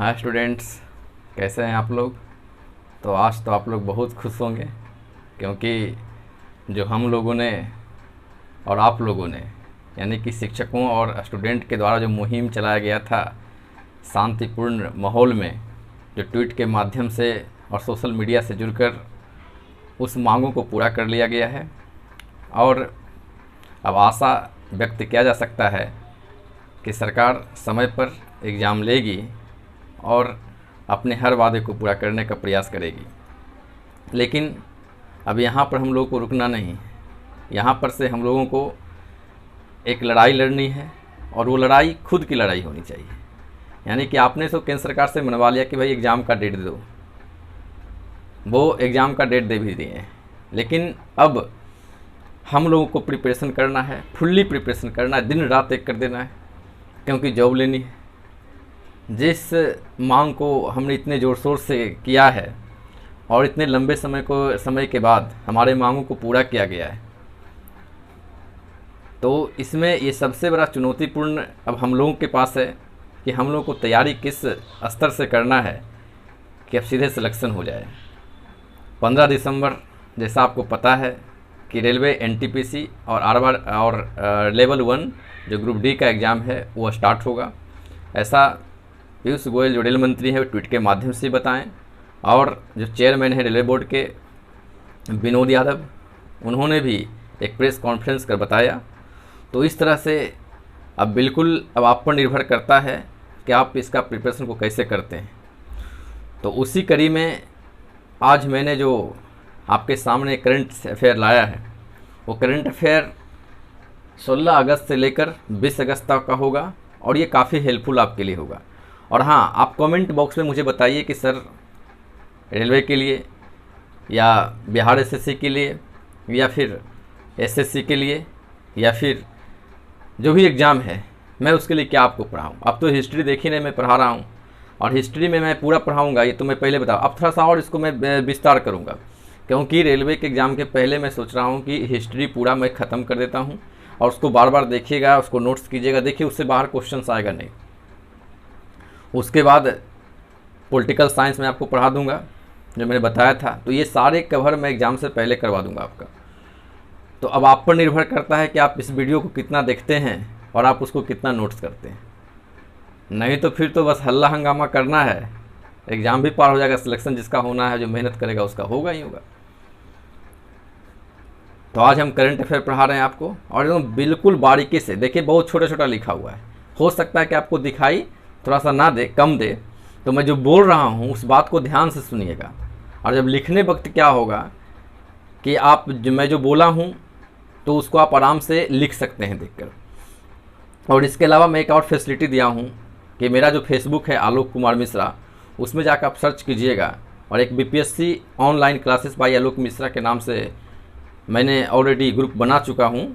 Hi students, कैसे हैं आप लोग। तो आज तो आप लोग बहुत खुश होंगे क्योंकि जो हम लोगों ने और आप लोगों ने यानी कि शिक्षकों और स्टूडेंट के द्वारा जो मुहिम चलाया गया था शांतिपूर्ण माहौल में, जो ट्वीट के माध्यम से और सोशल मीडिया से जुड़कर उस मांगों को पूरा कर लिया गया है। और अब आशा व्यक्त किया जा सकता है कि सरकार समय पर एग्ज़ाम लेगी और अपने हर वादे को पूरा करने का प्रयास करेगी। लेकिन अब यहाँ पर हम लोगों को रुकना नहीं, यहाँ पर से हम लोगों को एक लड़ाई लड़नी है और वो लड़ाई खुद की लड़ाई होनी चाहिए। यानी कि आपने तो केंद्र सरकार से मनवा लिया कि भाई एग्ज़ाम का डेट दो, वो एग्ज़ाम का डेट दे भी दिए, लेकिन अब हम लोगों को प्रिपरेशन करना है, फुल्ली प्रिपरेशन करना है, दिन रात एक कर देना है, क्योंकि जॉब लेनी है। जिस मांग को हमने इतने ज़ोर शोर से किया है और इतने लंबे समय के बाद हमारे मांगों को पूरा किया गया है, तो इसमें ये सबसे बड़ा चुनौतीपूर्ण अब हम लोगों के पास है कि हम लोगों को तैयारी किस स्तर से करना है कि अब सीधे सिलेक्शन हो जाए। 15 दिसंबर जैसा आपको पता है कि रेलवे एनटीपीसी और लेवल 1 जो ग्रुप डी का एग्ज़ाम है वो स्टार्ट होगा। ऐसा पीयूष गोयल जो रेल मंत्री हैं वो ट्वीट के माध्यम से बताएं, और जो चेयरमैन है रेलवे बोर्ड के विनोद यादव, उन्होंने भी एक प्रेस कॉन्फ्रेंस कर बताया। तो इस तरह से अब बिल्कुल अब आप पर निर्भर करता है कि आप इसका प्रिपरेशन को कैसे करते हैं। तो उसी कड़ी में आज मैंने जो आपके सामने करंट अफेयर लाया है, वो करंट अफेयर 16 अगस्त से लेकर 20 अगस्त तक का होगा और ये काफ़ी हेल्पफुल आपके लिए होगा। और हाँ, आप कमेंट बॉक्स में मुझे बताइए कि सर रेलवे के लिए या बिहार एसएससी के लिए या फिर एसएससी के लिए या फिर जो भी एग्ज़ाम है मैं उसके लिए क्या आपको पढ़ाऊँ। अब तो हिस्ट्री देखी नहीं, मैं पढ़ा रहा हूँ और हिस्ट्री में मैं पूरा पढ़ाऊँगा, ये तो मैं पहले बताऊँ। अब थोड़ा सा और इसको मैं विस्तार करूँगा, क्योंकि रेलवे के एग्ज़ाम के पहले मैं सोच रहा हूँ कि हिस्ट्री पूरा मैं ख़त्म कर देता हूँ और उसको बार बार देखिएगा, उसको नोट्स कीजिएगा। देखिए उससे बाहर क्वेश्चन आएगा नहीं। उसके बाद पॉलिटिकल साइंस में आपको पढ़ा दूंगा जो मैंने बताया था। तो ये सारे कवर मैं एग्ज़ाम से पहले करवा दूंगा आपका। तो अब आप पर निर्भर करता है कि आप इस वीडियो को कितना देखते हैं और आप उसको कितना नोट्स करते हैं। नहीं तो फिर तो बस हल्ला हंगामा करना है, एग्ज़ाम भी पार हो जाएगा, सिलेक्शन जिसका होना है, जो मेहनत करेगा उसका होगा ही होगा। तो आज हम करंट अफेयर पढ़ा रहे हैं आपको और एकदम बिल्कुल बारीकी से। देखिए बहुत छोटा छोटा लिखा हुआ है, हो सकता है कि आपको दिखाई थोड़ा सा ना दे, कम दे, तो मैं जो बोल रहा हूँ उस बात को ध्यान से सुनिएगा। और जब लिखने वक्त क्या होगा कि मैं जो बोला हूँ तो उसको आप आराम से लिख सकते हैं देखकर। और इसके अलावा मैं एक और फैसिलिटी दिया हूँ कि मेरा जो फेसबुक है आलोक कुमार मिश्रा, उसमें जाकर आप सर्च कीजिएगा और एक बीपीएससी ऑनलाइन क्लासेस बाय आलोक मिश्रा के नाम से मैंने ऑलरेडी ग्रुप बना चुका हूँ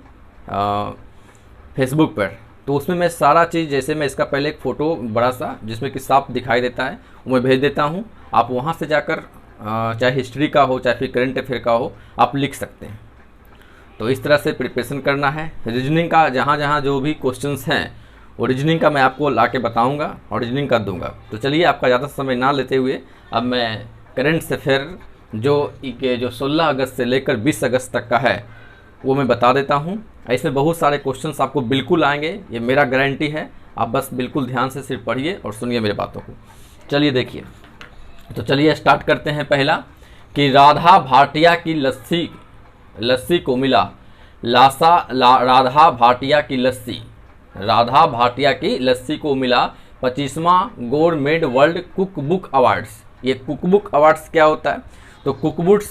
फेसबुक पर। तो उसमें मैं सारा चीज़, जैसे मैं इसका पहले एक फ़ोटो बड़ा सा जिसमें कि साफ दिखाई देता है वो मैं भेज देता हूँ। आप वहाँ से जाकर चाहे हिस्ट्री का हो चाहे फिर करंट अफेयर का हो, आप लिख सकते हैं। तो इस तरह से प्रिपरेशन करना है। रीजनिंग का जहाँ जहाँ जो भी क्वेश्चंस हैं वो रीजनिंग का मैं आपको ला के बताऊँगा और रीजनिंग का दूँगा। तो चलिए आपका ज़्यादा समय ना लेते हुए अब मैं करंट अफेयर जो 16 अगस्त से लेकर 20 अगस्त तक का है वो मैं बता देता हूँ। इसमें बहुत सारे क्वेश्चंस आपको बिल्कुल आएंगे, ये मेरा गारंटी है। आप बस बिल्कुल ध्यान से सिर्फ पढ़िए और सुनिए मेरी बातों को। चलिए देखिए, तो चलिए स्टार्ट करते हैं। पहला कि राधा भाटिया की लस्सी को मिला राधा भाटिया की लस्सी को मिला 25वां government world cook book awards. ये कुक बुक अवार्ड्स क्या होता है? तो कुक बुक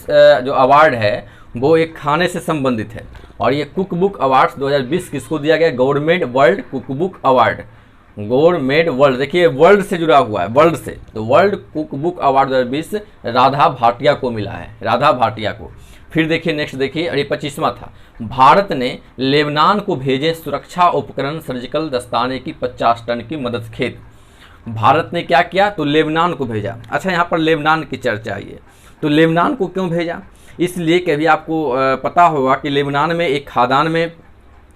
जो अवार्ड है वो एक खाने से संबंधित है और ये कुक बुक अवार्ड्स 2020 किसको दिया गया? Government world cook book award. Government world, देखिए वर्ल्ड से जुड़ा हुआ है, वर्ल्ड से। तो world cook book award 2020 Radha Bhatia को मिला है, राधा भाटिया को। फिर देखिए नेक्स्ट देखिए, और ये 25वां था। भारत ने लेबनान को भेजे सुरक्षा उपकरण सर्जिकल दस्ताने की 50 टन की मदद खेद। भारत ने क्या किया? तो लेबनान को भेजा। अच्छा, यहाँ पर लेबनान की चर्चा आई है, तो लेबनान को क्यों भेजा? इसलिए कि अभी आपको पता होगा कि लेबनान में एक खादान में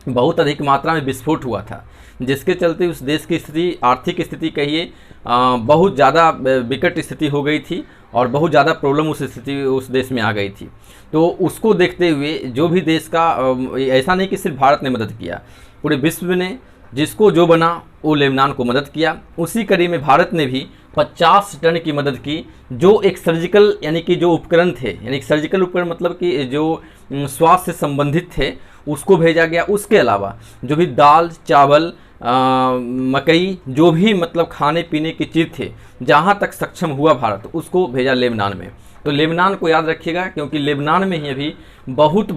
बहुत अधिक मात्रा में विस्फोट हुआ था, जिसके चलते उस देश की स्थिति, आर्थिक स्थिति कहिए, बहुत ज़्यादा विकट स्थिति हो गई थी और बहुत ज़्यादा प्रॉब्लम उस देश में आ गई थी। तो उसको देखते हुए जो भी देश का, ऐसा नहीं कि सिर्फ भारत ने मदद किया, पूरे विश्व ने जिसको जो बना वो लेबनान को मदद किया। उसी कड़ी में भारत ने भी 50 टन की मदद की, जो एक सर्जिकल यानी कि जो उपकरण थे, यानी सर्जिकल उपकरण मतलब कि जो स्वास्थ्य से संबंधित थे, उसको भेजा गया। उसके अलावा जो भी दाल चावल मकई, जो भी मतलब खाने पीने की चीज़ थे, जहाँ तक सक्षम हुआ भारत, उसको भेजा लेबनान में। तो लेबनान को याद रखिएगा, क्योंकि लेबनान में ही अभी बहुत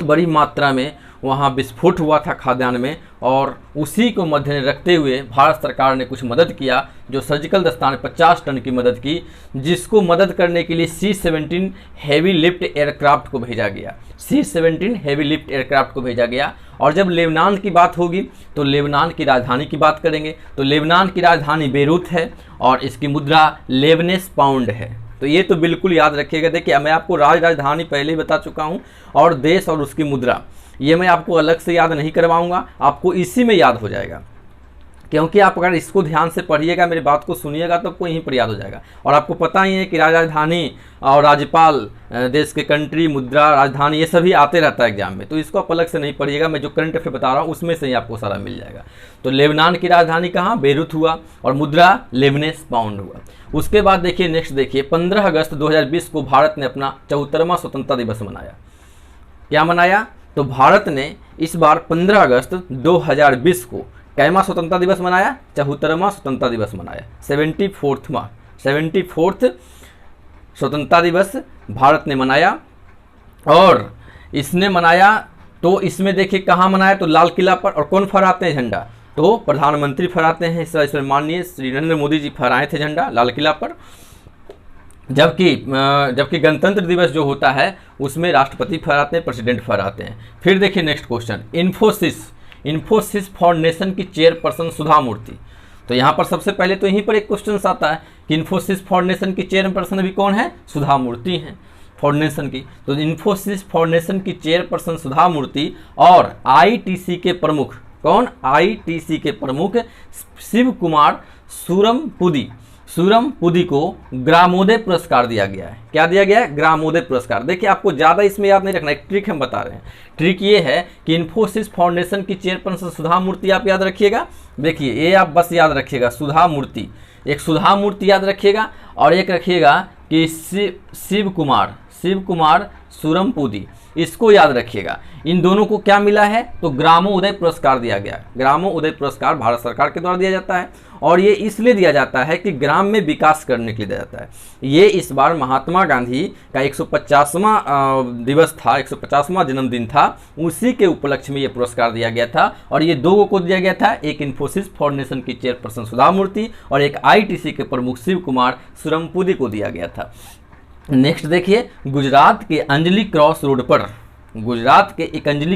बड़ी मात्रा में वहाँ विस्फोट हुआ था खाद्यान्न में, और उसी को मद्देनजर रखते हुए भारत सरकार ने कुछ मदद किया, जो सर्जिकल दस्ताने 50 टन की मदद की, जिसको मदद करने के लिए C-17 हैवी लिफ्ट एयरक्राफ्ट को भेजा गया। C-17 हैवी लिफ्ट एयरक्राफ्ट को भेजा गया। और जब लेबनान की बात होगी तो लेबनान की राजधानी की बात करेंगे, तो लेबनान की राजधानी बेरूत है और इसकी मुद्रा लेबनेस पाउंड है। तो ये तो बिल्कुल याद रखिएगा। देखिए, मैं आपको राजधानी पहले ही बता चुका हूँ, और देश और उसकी मुद्रा ये मैं आपको अलग से याद नहीं करवाऊंगा, आपको इसी में याद हो जाएगा, क्योंकि आप अगर इसको ध्यान से पढ़िएगा, मेरी बात को सुनिएगा, तो आपको यहीं पर याद हो जाएगा। और आपको पता ही है कि राजधानी और राज्यपाल, देश के कंट्री, मुद्रा, राजधानी, ये सभी आते रहता है एग्जाम में, तो इसको आप अलग से नहीं पढ़िएगा। मैं जो करंट अफेयर बता रहा हूँ उसमें से ही आपको सारा मिल जाएगा। तो लेबनान की राजधानी कहाँ? बेरूत हुआ, और मुद्रा लेबनेस पाउंड हुआ। उसके बाद देखिए, नेक्स्ट देखिए, 15 अगस्त 2020 को भारत ने अपना 74वां स्वतंत्रता दिवस मनाया। क्या मनाया? तो भारत ने इस बार 15 अगस्त 2020 को कैमा स्वतंत्रता दिवस मनाया? 74वां स्वतंत्रता दिवस मनाया। 74th स्वतंत्रता दिवस भारत ने मनाया। और इसने मनाया तो इसमें देखिए कहाँ मनाया, तो लाल किला पर। और कौन फहराते हैं झंडा? तो प्रधानमंत्री फहराते हैं। इसमें माननीय श्री नरेंद्र मोदी जी फहराए थे झंडा लाल किला पर। जबकि गणतंत्र दिवस जो होता है उसमें राष्ट्रपति फहराते हैं, प्रेसिडेंट फहराते हैं। फिर देखिए नेक्स्ट क्वेश्चन, इन्फोसिस फाउंडेशन की चेयरपर्सन सुधा मूर्ति। तो यहाँ पर सबसे पहले तो यहीं पर एक क्वेश्चन आता है कि इन्फोसिस फाउंडेशन की चेयरपर्सन अभी कौन है? सुधा मूर्ति हैं फाउंडेशन की। तो इन्फोसिस फाउंडेशन की चेयरपर्सन सुधा मूर्ति, और आईटीसी के प्रमुख कौन? आईटीसी के प्रमुख शिव कुमार सूरमपुदी को ग्रामोदय पुरस्कार दिया गया है। क्या दिया गया है? ग्रामोदय पुरस्कार। देखिए, आपको ज़्यादा इसमें याद नहीं रखना, एक ट्रिक हम बता रहे हैं। ट्रिक ये है कि इन्फोसिस फाउंडेशन की चेयरपर्सन सुधा मूर्ति आप याद रखिएगा। देखिए, ये आप बस याद रखिएगा, सुधा मूर्ति, एक सुधा मूर्ति याद रखिएगा, और एक रखिएगा कि शिव कुमार सूरमपुदी, इसको याद रखिएगा। इन दोनों को क्या मिला है? तो ग्रामोदय पुरस्कार दिया गया। ग्रामोदय पुरस्कार भारत सरकार के द्वारा दिया जाता है, और ये इसलिए दिया जाता है कि ग्राम में विकास करने के लिए दिया जाता है। ये इस बार महात्मा गांधी का 150वां दिवस था, 150वां जन्मदिन था, उसी के उपलक्ष्य में ये पुरस्कार दिया गया था। और ये दो को दिया गया था, एक इन्फोसिस फाउंडेशन की चेयरपर्सन सुधा मूर्ति और एक आईटीसी के प्रमुख शिव कुमार सूरमपुदी को दिया गया था। नेक्स्ट देखिए, गुजरात के एक अंजलि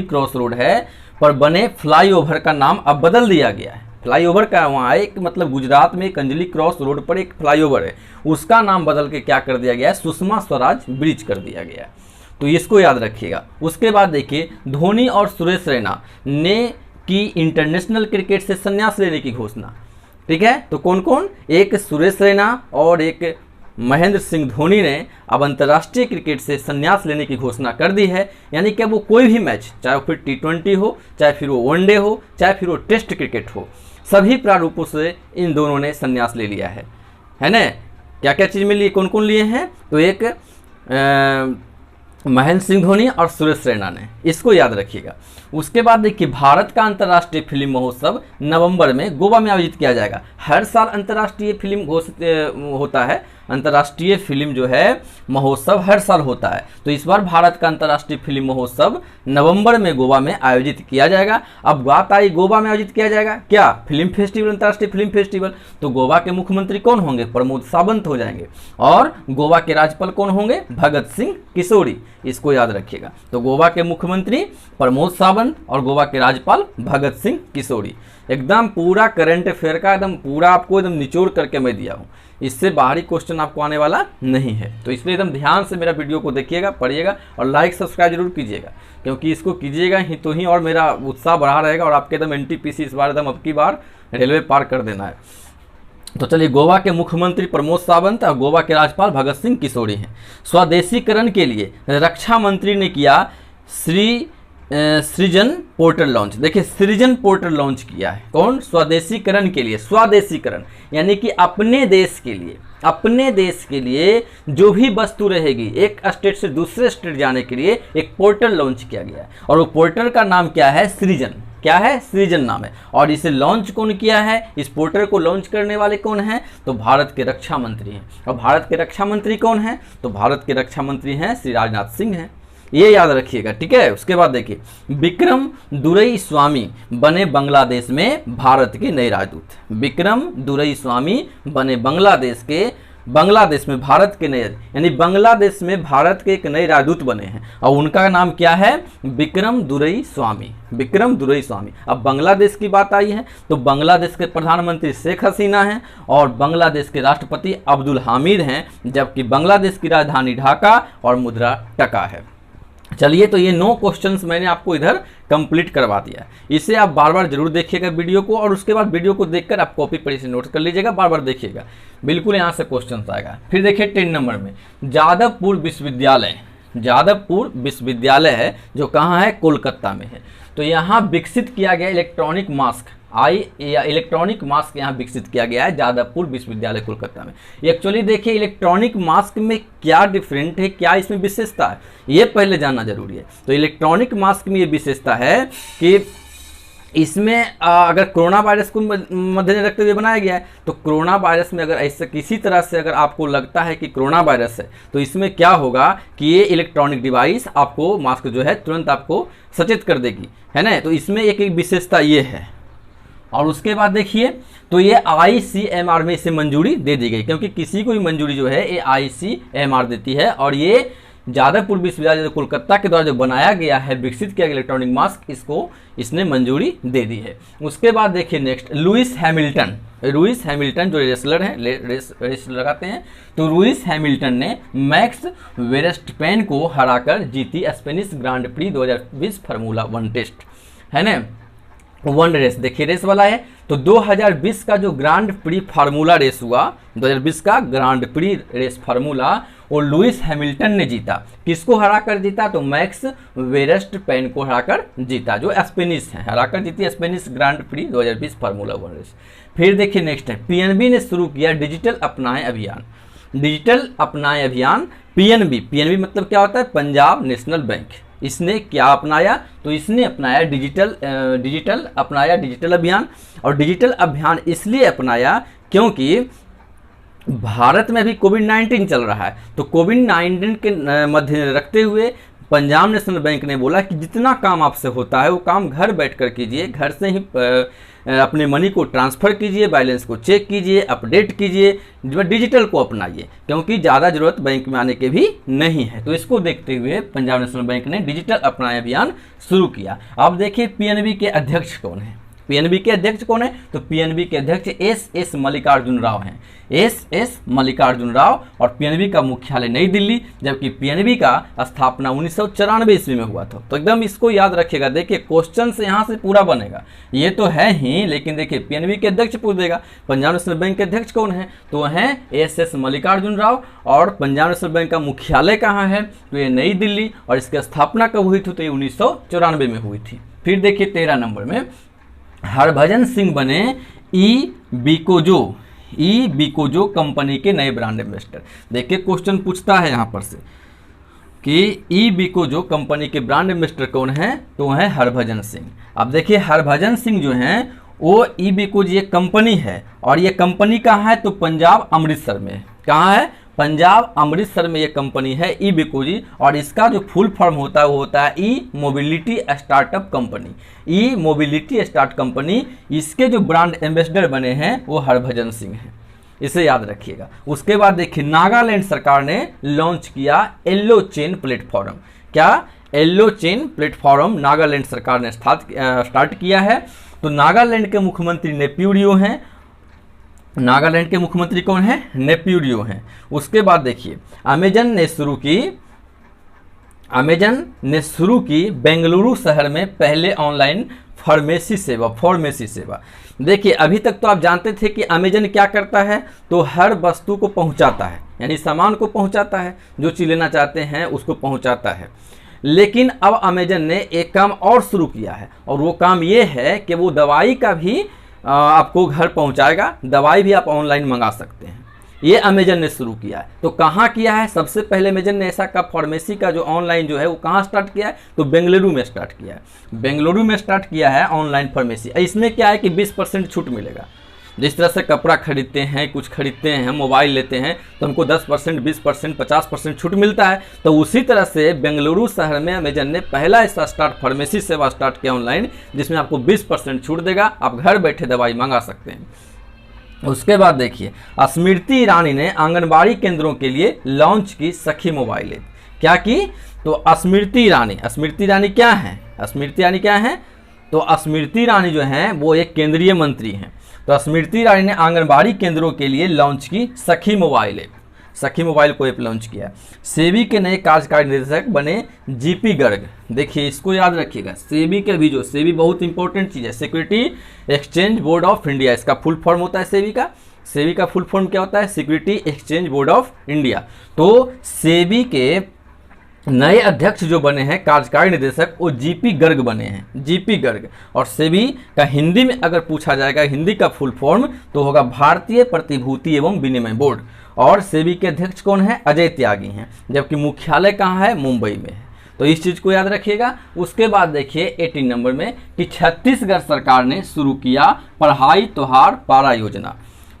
क्रॉस रोड है पर बने फ्लाईओवर का नाम अब बदल दिया गया है। फ्लाईओवर का वहाँ एक मतलब गुजरात में एक अंजलि क्रॉस रोड पर एक फ्लाईओवर है, उसका नाम बदल के क्या कर दिया गया है? सुषमा स्वराज ब्रिज कर दिया गया है। तो इसको याद रखिएगा। उसके बाद देखिए, धोनी और सुरेश रैना ने की इंटरनेशनल क्रिकेट से संन्यास लेने की घोषणा। ठीक है, तो कौन कौन? एक सुरेश रैना और एक महेंद्र सिंह धोनी ने अब अंतर्राष्ट्रीय क्रिकेट से संन्यास लेने की घोषणा कर दी है। यानी कि वो कोई भी मैच, चाहे वो फिर T20 हो, चाहे फिर वो वनडे हो, चाहे फिर वो टेस्ट क्रिकेट हो, सभी प्रारूपों से इन दोनों ने संन्यास ले लिया है ना। क्या क्या चीज़ में लिए, कौन कौन लिए हैं? तो एक महेंद्र सिंह धोनी और सुरेश रैना ने, इसको याद रखिएगा। उसके बाद देखिए, भारत का अंतर्राष्ट्रीय फिल्म महोत्सव नवंबर में गोवा में आयोजित किया जाएगा। हर साल अंतर्राष्ट्रीय फिल्म घोषित होता है, अंतर्राष्ट्रीय फिल्म जो है महोत्सव हर साल होता है। तो इस बार भारत का अंतर्राष्ट्रीय फिल्म महोत्सव नवंबर में गोवा में आयोजित किया जाएगा। अब बात आई, गोवा में आयोजित किया जाएगा क्या? फिल्म फेस्टिवल, अंतर्राष्ट्रीय फिल्म फेस्टिवल। तो गोवा के मुख्यमंत्री कौन होंगे? प्रमोद सावंत हो जाएंगे। और गोवा के राज्यपाल कौन होंगे? भगत सिंह किशोरी, इसको याद रखिएगा। तो गोवा के मुख्यमंत्री प्रमोद सावंत और गोवा के राज्यपाल भगत सिंह किशोरी। एकदम पूरा करंट अफेयर का एकदम पूरा आपको एकदम निचोड़ करके मैं दिया हूँ, इससे बाहरी क्वेश्चन आपको आने वाला नहीं है। तो इसलिए एकदम ध्यान से मेरा वीडियो को देखिएगा, पढ़िएगा और लाइक सब्सक्राइब जरूर कीजिएगा, क्योंकि इसको कीजिएगा ही तो ही और मेरा उत्साह बढ़ा रहेगा और आपके एकदम एनटीपीसी इस बार एकदम अब की बार रेलवे पार कर देना है। तो चलिए, गोवा के मुख्यमंत्री प्रमोद सावंत और गोवा के राज्यपाल भगत सिंह किशोरी हैं। स्वदेशीकरण के लिए रक्षा मंत्री ने किया सृजन पोर्टल लॉन्च। देखिए, सृजन पोर्टल लॉन्च किया है कौन? स्वदेशीकरण के लिए। स्वदेशीकरण यानी कि अपने देश के लिए, अपने देश के लिए जो भी वस्तु रहेगी एक स्टेट से दूसरे स्टेट जाने के लिए एक पोर्टल लॉन्च किया गया है और वो पोर्टल का नाम क्या है? सृजन। क्या है? सृजन नाम है। और इसे लॉन्च कौन किया है? इस पोर्टल को लॉन्च करने वाले कौन हैं? तो भारत के रक्षा मंत्री हैं। और भारत के रक्षा मंत्री कौन हैं? तो भारत के रक्षा मंत्री हैं श्री राजनाथ सिंह हैं। ये याद रखिएगा, ठीक है। उसके बाद देखिए, विक्रम दुरईस्वामी बने बांग्लादेश में भारत के नए राजदूत। विक्रम दुरईस्वामी बने बांग्लादेश में भारत के नए, यानी बांग्लादेश में भारत के एक नए राजदूत बने हैं और उनका नाम क्या है? विक्रम दुरईस्वामी। विक्रम दुरईस्वामी। अब बांग्लादेश की बात आई है तो बांग्लादेश के प्रधानमंत्री शेख हसीना हैं और बांग्लादेश के राष्ट्रपति अब्दुल हामिद हैं, जबकि बांग्लादेश की राजधानी ढाका और मुद्रा टका है। चलिए, तो ये 9 क्वेश्चंस मैंने आपको इधर कंप्लीट करवा दिया। इसे आप बार बार जरूर देखिएगा वीडियो को और उसके बाद वीडियो को देखकर आप कॉपी पर इसे नोट कर लीजिएगा, बार बार देखिएगा, बिल्कुल यहाँ से क्वेश्चन आएगा। फिर देखिए 10 नंबर में जादवपुर विश्वविद्यालय। जादवपुर विश्वविद्यालय है जो कहाँ है? कोलकाता में है। तो यहाँ विकसित किया गया इलेक्ट्रॉनिक मास्क, इलेक्ट्रॉनिक मास्क यहाँ विकसित किया गया है जादवपुर विश्वविद्यालय कोलकाता में। एक्चुअली देखिए, इलेक्ट्रॉनिक मास्क में क्या डिफरेंट है, क्या इसमें विशेषता है, ये पहले जानना जरूरी है। तो इलेक्ट्रॉनिक मास्क में ये विशेषता है कि इसमें अगर कोरोना वायरस को मद्देनजर रखते हुए बनाया गया है, तो कोरोना वायरस में अगर ऐसे किसी तरह से अगर आपको लगता है कि कोरोना वायरस है, तो इसमें क्या होगा कि ये इलेक्ट्रॉनिक डिवाइस आपको, मास्क जो है, तुरंत आपको सचेत कर देगी, है ना। तो इसमें एक विशेषता ये है। और उसके बाद देखिए, तो ये ICMR में इसे मंजूरी दे दी गई, क्योंकि किसी को भी मंजूरी जो है ये ICMR देती है। और ये जादवपुर विश्वविद्यालय कोलकाता के द्वारा जो बनाया गया है, विकसित किया गया इलेक्ट्रॉनिक मास्क, इसको इसने मंजूरी दे दी है। उसके बाद देखिए नेक्स्ट, लुइस हैमिल्टन जो रेसलर हैं, रेस लगाते हैं, तो लुइस हैमिल्टन ने मैक्स वेरस्टपेन को हराकर जीती Spanish Grand Prix 2020 formula 1 test, है ना। 1 रेस, देखिए रेस वाला है। तो 2020 का जो ग्रांड प्री फार्मूला रेस हुआ, 2020 का ग्रांड प्री रेस फार्मूला, वो लुइस हैमिल्टन ने जीता। किसको हराकर जीता? तो मैक्स वेरस्टपेन को हराकर जीता, जो स्पेनिश है, हराकर जीती Spanish Grand Prix 2020 formula 1 race. फिर देखिए नेक्स्ट है, PNB ने शुरू किया डिजिटल अपनाएं अभियान। डिजिटल अपनाएं अभियान, PNB मतलब क्या होता है? Punjab national bank. इसने क्या अपनाया? तो इसने अपनाया डिजिटल अभियान। और डिजिटल अभियान इसलिए अपनाया क्योंकि भारत में अभी कोविड-19 चल रहा है, तो कोविड-19 के मद्देनजर रखते हुए पंजाब नेशनल बैंक ने बोला कि जितना काम आपसे होता है वो काम घर बैठकर कीजिए, घर से ही अपने मनी को ट्रांसफ़र कीजिए, बैलेंस को चेक कीजिए, अपडेट कीजिए, डिजिटल को अपनाइए, क्योंकि ज़्यादा ज़रूरत बैंक में आने के भी नहीं है। तो इसको देखते हुए पंजाब नेशनल बैंक ने डिजिटल अपनाएं अभियान शुरू किया। अब देखिए PNB के अध्यक्ष कौन है? PNB के अध्यक्ष कौन है? तो PNB के अध्यक्ष एस मल्लिकार्जुन राव हैं। एस मल्लिकार्जुन राव। और PNB का मुख्यालय नई दिल्ली, जबकि PNB का स्थापना 1994 ईस्वी में हुआ था। तो एकदम इसको याद रखिएगा। देखिए क्वेश्चन से यहाँ से पूरा बनेगा, ये तो है ही, लेकिन देखिए PNB के अध्यक्ष पूछ देगा। पंजाब नेशनल बैंक के अध्यक्ष कौन है? तो हैं एस मल्लिकार्जुन राव। और पंजाब नेशनल बैंक का मुख्यालय कहाँ है? तो ये नई दिल्ली। और इसकी स्थापना कब हुई थी? तो ये 1994 में हुई थी। फिर देखिए 13 नंबर में, हरभजन सिंह बने ई-बिकोजो कंपनी के नए ब्रांड एम्बेसडर। देखिए क्वेश्चन पूछता है यहाँ पर से कि ई-बिकोजो कंपनी के ब्रांड एम्बेसडर कौन है? तो है हरभजन सिंह। अब देखिए हरभजन सिंह जो हैं वो ई-बिकोजो ये कंपनी है, और ये कंपनी कहाँ है? तो पंजाब अमृतसर में। कहाँ है? पंजाब अमृतसर में ये कंपनी है ई-बिकोजो। और इसका जो फुल फॉर्म होता है वो होता है ई मोबिलिटी स्टार्टअप कंपनी। ई मोबिलिटी स्टार्ट कंपनी। इसके जो ब्रांड एम्बेसडर बने हैं वो हरभजन सिंह हैं, इसे याद रखिएगा। उसके बाद देखिए नागालैंड सरकार ने लॉन्च किया येलो चेन प्लेटफॉर्म। क्या? येलो चेन प्लेटफॉर्म नागालैंड सरकार ने स्टार्ट किया है। तो नागालैंड के मुख्यमंत्री नेप्यूरियो हैं। नागालैंड के मुख्यमंत्री कौन है? नेफ्यू रियो हैं। उसके बाद देखिए अमेजन ने शुरू की बेंगलुरु शहर में पहले ऑनलाइन फार्मेसी सेवा। देखिए अभी तक तो आप जानते थे कि अमेजन क्या करता है, तो हर वस्तु को पहुंचाता है, यानी सामान को पहुंचाता है, जो चीज़ लेना चाहते हैं उसको पहुंचाता है। लेकिन अब अमेजन ने एक काम और शुरू किया है, और वो काम ये है कि वो दवाई का भी आपको घर पहुंचाएगा, दवाई भी आप ऑनलाइन मंगा सकते हैं। ये अमेजन ने शुरू किया है। तो कहाँ किया है? सबसे पहले अमेजन ने ऐसा का फार्मेसी का जो ऑनलाइन जो है वो कहाँ स्टार्ट किया है? तो बेंगलुरु में स्टार्ट किया है। बेंगलुरु में स्टार्ट किया है ऑनलाइन फार्मेसी। इसमें क्या है कि 20% छूट मिलेगा। जिस तरह से कपड़ा खरीदते हैं, कुछ खरीदते हैं, मोबाइल लेते हैं, तो हमको 10%, 20%, 50% छूट मिलता है। तो उसी तरह से बेंगलुरु शहर में अमेजन ने पहला ऐसा फार्मेसी सेवा स्टार्ट किया ऑनलाइन, जिसमें आपको 20% छूट देगा, आप घर बैठे दवाई मंगा सकते हैं। उसके बाद देखिए स्मृति ईरानी ने आंगनबाड़ी केंद्रों के लिए लॉन्च की सखी मोबाइल ऐप। क्या की? तो स्मृति ईरानी क्या है? तो स्मृति ईरानी जो हैं वो एक केंद्रीय मंत्री हैं। तो स्मृति ईरानी ने आंगनबाड़ी केंद्रों के लिए लॉन्च की सखी मोबाइल ऐप। सखी मोबाइल को ऐप लॉन्च किया। सेबी के नए कार्यकारी निदेशक बने जीपी गर्ग। देखिए इसको याद रखिएगा, सेबी के भी जो सेबी बहुत इंपॉर्टेंट चीज़ है, security exchange board of India, इसका फुल फॉर्म होता है सेबी का। सेबी का फुल फॉर्म क्या होता है? Security exchange board of India. तो सेबी के नए अध्यक्ष जो बने हैं कार्यकारी निदेशक, वो जीपी गर्ग बने हैं, जीपी गर्ग। और सेबी का हिंदी में अगर पूछा जाएगा, हिंदी का फुल फॉर्म तो होगा भारतीय प्रतिभूति एवं विनिमय बोर्ड। और सेबी के अध्यक्ष कौन है? अजय त्यागी हैं, जबकि मुख्यालय कहाँ है? मुंबई में है। तो इस चीज़ को याद रखिएगा। उसके बाद देखिए 18 नंबर में कि छत्तीसगढ़ सरकार ने शुरू किया पढ़ाई त्योहार पारा योजना।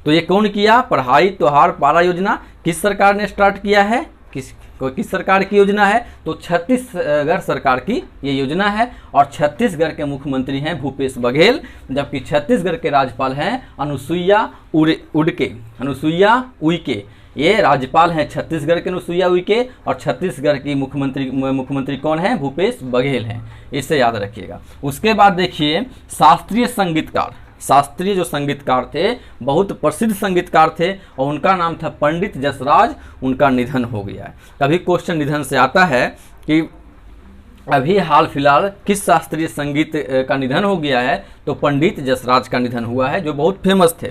तो ये कौन किया? पढ़ाई त्योहार पारा योजना किस सरकार ने स्टार्ट किया है? किस सरकार की योजना है? तो छत्तीसगढ़ सरकार की ये योजना है। और छत्तीसगढ़ के मुख्यमंत्री हैं भूपेश बघेल, जबकि छत्तीसगढ़ के राज्यपाल हैं अनुसुईया उइके। ये राज्यपाल हैं छत्तीसगढ़ के अनुसुईया उइके, और छत्तीसगढ़ की मुख्यमंत्री कौन है? भूपेश बघेल हैं। इसे याद रखिएगा। उसके बाद देखिए शास्त्रीय जो संगीतकार थे, बहुत प्रसिद्ध संगीतकार थे, और उनका नाम था पंडित जसराज। उनका निधन हो गया है। कभी क्वेश्चन निधन से आता है कि अभी हाल फिलहाल किस शास्त्रीय संगीत का निधन हो गया है, तो पंडित जसराज का निधन हुआ है, जो बहुत फेमस थे।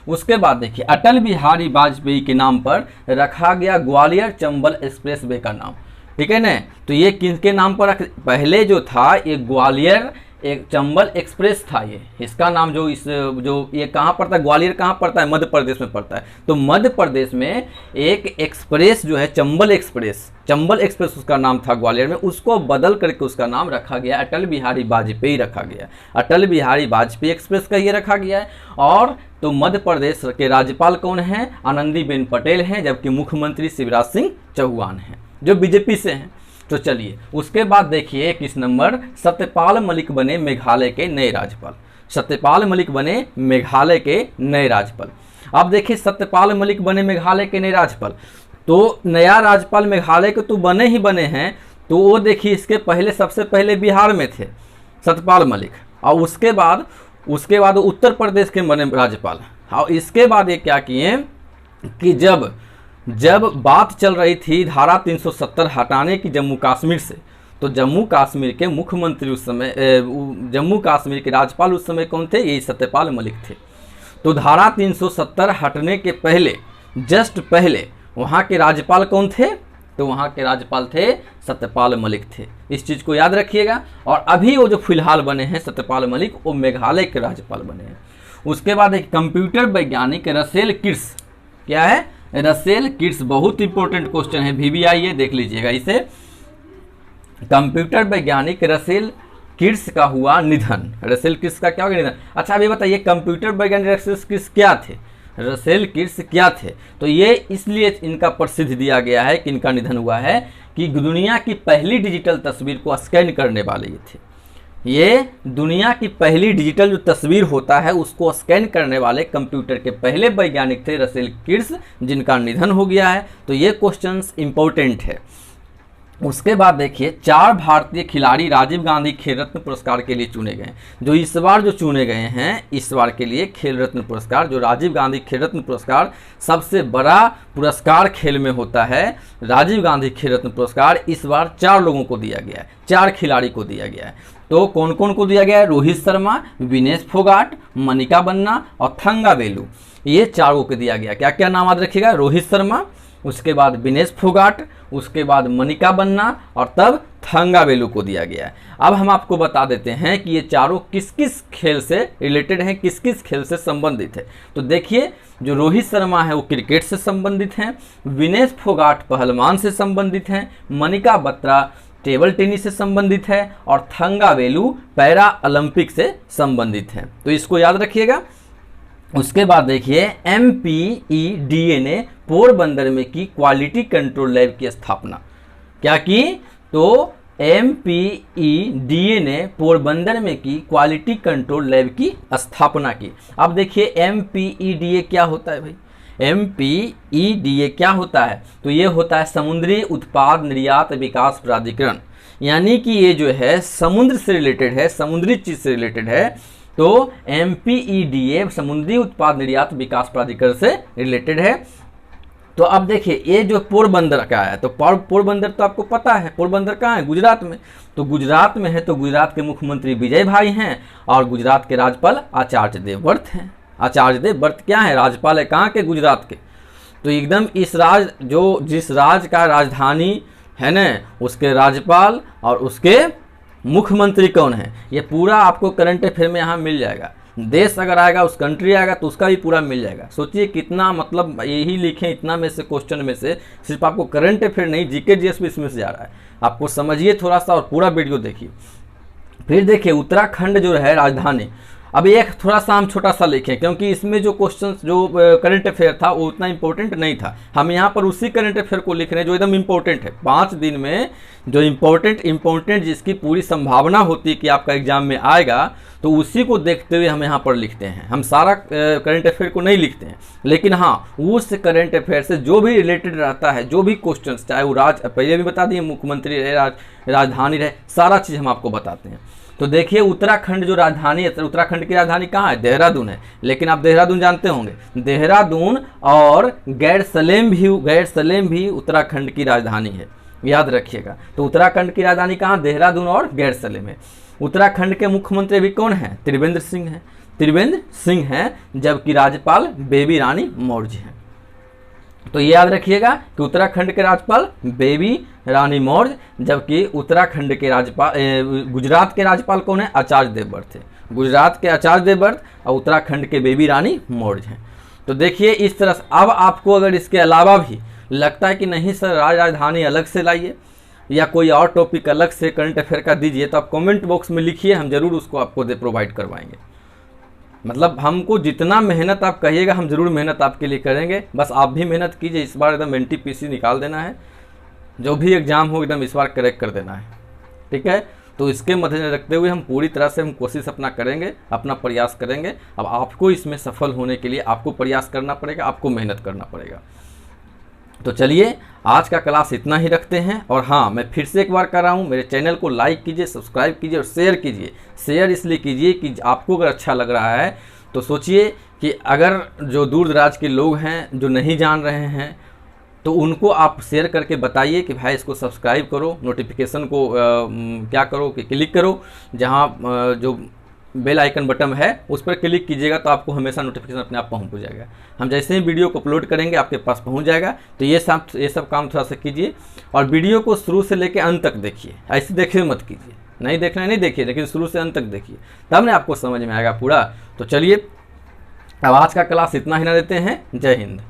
उसके बाद देखिए अटल बिहारी वाजपेयी के नाम पर रखा गया ग्वालियर चंबल एक्सप्रेस वे का नाम। ठीक है ना? तो ये किसके नाम पर पहले जो था ये ग्वालियर एक चंबल एक्सप्रेस था। ये इसका नाम जो ये कहाँ पड़ता है? ग्वालियर कहाँ पड़ता है? मध्य प्रदेश में पड़ता है। तो मध्य प्रदेश में एक एक्सप्रेस जो है चंबल एक्सप्रेस उसका नाम था ग्वालियर में, उसको बदल करके उसका नाम रखा गया अटल बिहारी वाजपेयी रखा गया। अटल बिहारी वाजपेयी एक्सप्रेस का ये रखा गया है। और तो मध्य प्रदेश के राज्यपाल कौन हैं? आनंदीबेन पटेल हैं, जबकि मुख्यमंत्री शिवराज सिंह चौहान हैं, जो बीजेपी से हैं। तो चलिए उसके बाद देखिए 21 नंबर सत्यपाल मलिक बने मेघालय के नए राज्यपाल। सत्यपाल मलिक बने मेघालय के नए राज्यपाल। अब देखिए सत्यपाल मलिक बने मेघालय के नए राज्यपाल। तो नया राज्यपाल मेघालय के तो बने ही बने हैं। तो वो देखिए इसके पहले सबसे पहले बिहार में थे सत्यपाल मलिक, और उसके बाद उत्तर प्रदेश के बने राज्यपाल। और इसके बाद ये क्या किए कि जब बात चल रही थी धारा 370 हटाने की जम्मू कश्मीर से, तो जम्मू कश्मीर के मुख्यमंत्री उस समय, जम्मू कश्मीर के राज्यपाल उस समय कौन थे? यही सत्यपाल मलिक थे। तो धारा 370 हटने के पहले, जस्ट पहले वहाँ के राज्यपाल कौन थे? तो वहाँ के राज्यपाल थे सत्यपाल मलिक थे। इस चीज़ को याद रखिएगा। और अभी वो जो फिलहाल बने हैं सत्यपाल मलिक, वो मेघालय के राज्यपाल बने हैं। उसके बाद एक कंप्यूटर वैज्ञानिक रसेल किर्स, क्या है? रसेल किर्स, बहुत इंपॉर्टेंट क्वेश्चन है, VBI ये देख लीजिएगा इसे। कंप्यूटर वैज्ञानिक रसेल किर्स का हुआ निधन। रसेल किर्स का क्या हो गया? निधन। अच्छा अभी बताइए कंप्यूटर वैज्ञानिक रसेल किर्स क्या थे? रसेल किर्स क्या थे? तो ये इसलिए इनका प्रसिद्ध दिया गया है कि इनका निधन हुआ है कि दुनिया की पहली डिजिटल तस्वीर को स्कैन करने वाले ये थे। ये दुनिया की पहली डिजिटल जो तस्वीर होता है उसको स्कैन करने वाले कंप्यूटर के पहले वैज्ञानिक थे रसेल किर्स, जिनका निधन हो गया है। तो ये क्वेश्चंस इंपॉर्टेंट है। उसके बाद देखिए 4 भारतीय खिलाड़ी राजीव गांधी खेल रत्न पुरस्कार के लिए चुने गए। जो इस बार जो चुने गए हैं इस बार के लिए खेल रत्न पुरस्कार, जो राजीव गांधी खेल रत्न पुरस्कार सबसे बड़ा पुरस्कार खेल में होता है, राजीव गांधी खेल रत्न पुरस्कार इस बार 4 लोगों को दिया गया है, 4 खिलाड़ी को दिया गया है। तो कौन कौन को दिया गया है? रोहित शर्मा, विनेश फोगाट, मनिका बन्ना और थंगावेलु, ये 4 को दिया गया। क्या क्या नाम याद रखिएगा? रोहित शर्मा, उसके बाद विनेश फोगाट, उसके बाद मनिका बन्ना और तब थंगावेलु को दिया गया है। अब हम आपको बता देते हैं कि ये चारों किस किस खेल से रिलेटेड हैं, किस किस खेल से संबंधित है। तो देखिए जो रोहित शर्मा है वो क्रिकेट से संबंधित हैं, विनेश फोगाट पहलवान से संबंधित हैं, मनिका बत्रा टेबल टेनिस से संबंधित है और थंगावेलु पैरा ओलंपिक से संबंधित हैं। तो इसको याद रखिएगा। उसके बाद देखिए MPEDA ने पोरबंदर में की क्वालिटी कंट्रोल लैब की स्थापना। क्या की? तो MPEDA ने पोरबंदर में की क्वालिटी कंट्रोल लैब की स्थापना की। अब देखिए MPEDA क्या होता है भाई? MPEDA क्या होता है? तो ये होता है समुद्री उत्पाद निर्यात विकास प्राधिकरण, यानी कि ये जो है समुद्र से रिलेटेड है, समुद्री चीज से रिलेटेड है। तो MPEDA समुद्री उत्पाद निर्यात विकास प्राधिकरण से रिलेटेड है। तो अब देखिए ये जो पोरबंदर का है, तो पोरबंदर तो आपको पता है पोरबंदर कहाँ है? गुजरात में। तो गुजरात में है तो गुजरात के मुख्यमंत्री विजय भाई हैं और गुजरात के राज्यपाल आचार्य देवव्रत हैं। आचार्य देवव्रत क्या है? राज्यपाल है कहाँ के? गुजरात के। तो एकदम इस जिस राज्य का राजधानी है ना, उसके राज्यपाल और उसके मुख्यमंत्री कौन है, ये पूरा आपको करंट अफेयर में यहाँ मिल जाएगा। देश अगर आएगा, उस कंट्री आएगा तो उसका भी पूरा मिल जाएगा। सोचिए कितना, मतलब यही लिखें इतना में से क्वेश्चन में से सिर्फ आपको करंट अफेयर नहीं जीके जीएस भी इसमें से जा रहा है। आपको समझिए थोड़ा सा और पूरा वीडियो देखिए। फिर देखिए उत्तराखंड जो है राजधानी, अब एक थोड़ा सा हम छोटा सा लिखें क्योंकि इसमें जो क्वेश्चन जो करंट अफेयर था वो उतना इंपॉर्टेंट नहीं था। हम यहाँ पर उसी करंट अफेयर को लिख रहे हैं जो एकदम इंपॉर्टेंट है। 5 दिन में जो इंपॉर्टेंट जिसकी पूरी संभावना होती है कि आपका एग्जाम में आएगा, तो उसी को देखते हुए हम यहाँ पर लिखते हैं। हम सारा करंट अफेयर को नहीं लिखते हैं, लेकिन हाँ उस करंट अफेयर से जो भी रिलेटेड रहता है, जो भी क्वेश्चन, चाहे वो पहले भी बता दिए मुख्यमंत्री रहे, राजधानी रहे, सारा चीज़ हम आपको बताते हैं। तो देखिए उत्तराखंड जो राजधानी है, उत्तराखंड की राजधानी कहाँ है? देहरादून है। लेकिन आप देहरादून जानते होंगे, देहरादून और गैरसलेम भी उत्तराखंड की राजधानी है, याद रखिएगा। तो उत्तराखंड की राजधानी कहाँ? देहरादून और गैरसलेम है। उत्तराखंड के मुख्यमंत्री अभी कौन है? त्रिवेंद्र सिंह हैं, जबकि राज्यपाल बेबी रानी मौर्य हैं। तो ये याद रखिएगा कि उत्तराखंड के राज्यपाल बेबी रानी मौर्य, जबकि उत्तराखंड के राज्यपाल गुजरात के राज्यपाल कौन है? आचार्य देवव्रत थे। गुजरात के आचार्य देवव्रत और उत्तराखंड के बेबी रानी मौर्य हैं। तो देखिए इस तरह से। अब आपको अगर इसके अलावा भी लगता है कि नहीं सर राजधानी अलग से लाइए या कोई और टॉपिक अलग से करंट अफेयर का दीजिए, तो आप कमेंट बॉक्स में लिखिए, हम जरूर उसको आपको प्रोवाइड करवाएंगे। मतलब हमको जितना मेहनत आप कहिएगा हम जरूर मेहनत आपके लिए करेंगे। बस आप भी मेहनत कीजिए, इस बार एकदम NTPC निकाल देना है, जो भी एग्जाम हो एकदम इस बार करेक्ट कर देना है, ठीक है। तो इसके मद्देनजर रखते हुए हम पूरी तरह से हम कोशिश अपना करेंगे, अपना प्रयास करेंगे। अब आपको इसमें सफल होने के लिए आपको प्रयास करना पड़ेगा, आपको मेहनत करना पड़ेगा। तो चलिए आज का क्लास इतना ही रखते हैं। और हाँ, मैं फिर से एक बार कर रहा हूँ, मेरे चैनल को लाइक कीजिए, सब्सक्राइब कीजिए और शेयर कीजिए। शेयर इसलिए कीजिए कि आपको अगर अच्छा लग रहा है तो सोचिए कि अगर जो दूर दराज के लोग हैं जो नहीं जान रहे हैं, तो उनको आप शेयर करके बताइए कि भाई इसको सब्सक्राइब करो, नोटिफिकेशन को क्या करो कि क्लिक करो, जहाँ जो बेल आइकन बटन है उस पर क्लिक कीजिएगा तो आपको हमेशा नोटिफिकेशन अपने आप पहुंच जाएगा। हम जैसे ही वीडियो को अपलोड करेंगे आपके पास पहुंच जाएगा। तो ये सब काम थोड़ा सा कीजिए और वीडियो को शुरू से लेकर अंत तक देखिए। ऐसे देखिए मत कीजिए, नहीं देखना है नहीं देखिए, लेकिन शुरू से अंत तक देखिए, तब ना आपको समझ में आएगा पूरा। तो चलिए अब आज का क्लास इतना ही ना देते हैं। जय हिंद।